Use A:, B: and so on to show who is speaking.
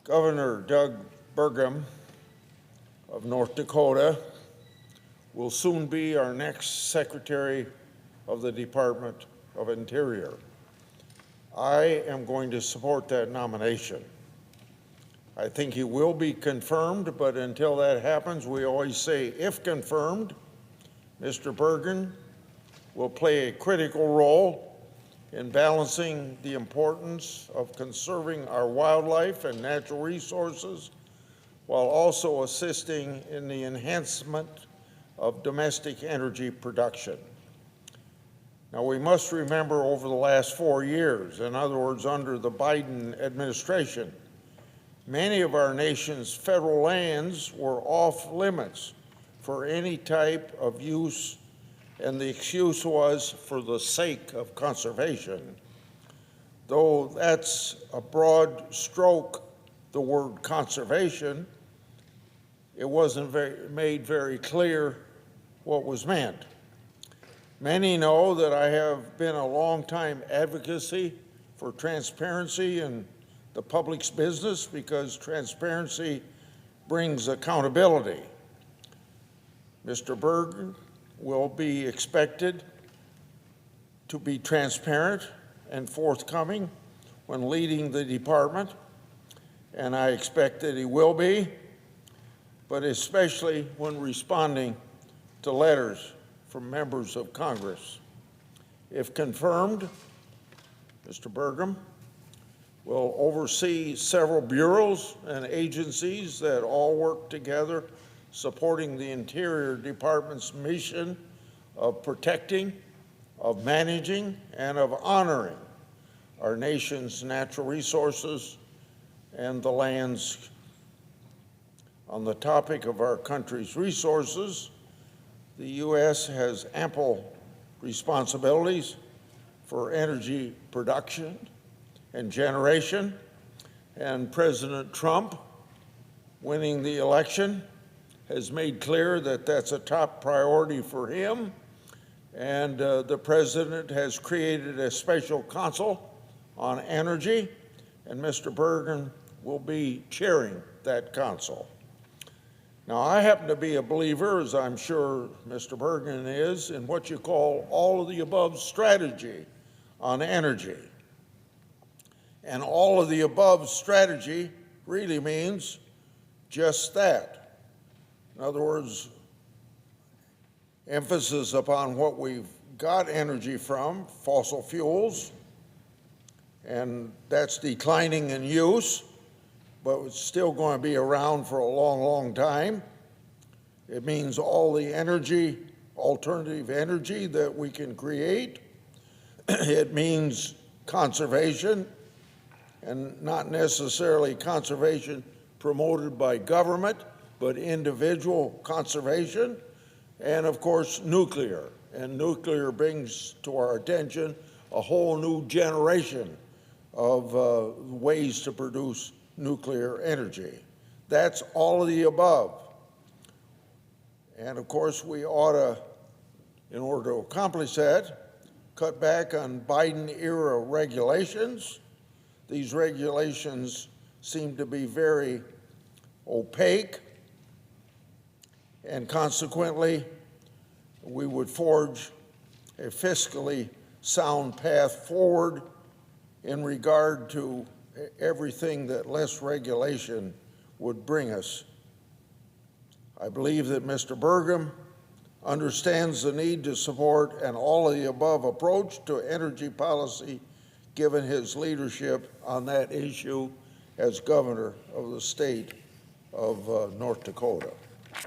A: Governor Doug Burgum of North Dakota will soon be our next Secretary of the Department of Interior. I am going to support that nomination. I think he will be confirmed, but until that happens, we always say, if confirmed, Mr. Burgum will play a critical role in balancing the importance of conserving our wildlife and natural resources while also assisting in the enhancement of domestic energy production. Now, we must remember over the last 4 years, in other words, under the Biden administration, many of our nation's federal lands were off limits for any type of use, and the excuse was for the sake of conservation. Though that's a broad stroke, the word conservation, it wasn't made very clear what was meant. Many know that I have been a long-time advocacy for transparency in the public's business because transparency brings accountability. Mr. Burgum will be expected to be transparent and forthcoming when leading the department, and I expect that he will be, but especially when responding to letters from members of Congress. If confirmed, Mr. Burgum will oversee several bureaus and agencies that all work together supporting the Interior Department's mission of protecting, of managing, and of honoring our nation's natural resources and the lands. On the topic of our country's resources, the U.S. has ample responsibilities for energy production and generation, and President Trump, winning the election, has made clear that that's a top priority for him, and the President has created a special council on energy, and Mr. Burgum will be chairing that council. Now, I happen to be a believer, as I'm sure Mr. Burgum is, in what you call all of the above strategy on energy. And all of the above strategy really means just that. In other words, emphasis upon what we've got energy from, fossil fuels, and that's declining in use, but it's still going to be around for a long, long time. It means all the energy, alternative energy that we can create. It means conservation, and not necessarily conservation promoted by government, but individual conservation, and of course, nuclear. And nuclear brings to our attention a whole new generation of ways to produce nuclear energy. That's all of the above. And of course, we ought to, in order to accomplish that, cut back on Biden-era regulations. These regulations seem to be very opaque, and consequently, we would forge a fiscally sound path forward in regard to everything that less regulation would bring us. I believe that Mr. Burgum understands the need to support an all-of-the-above approach to energy policy given his leadership on that issue as governor of the state of North Dakota.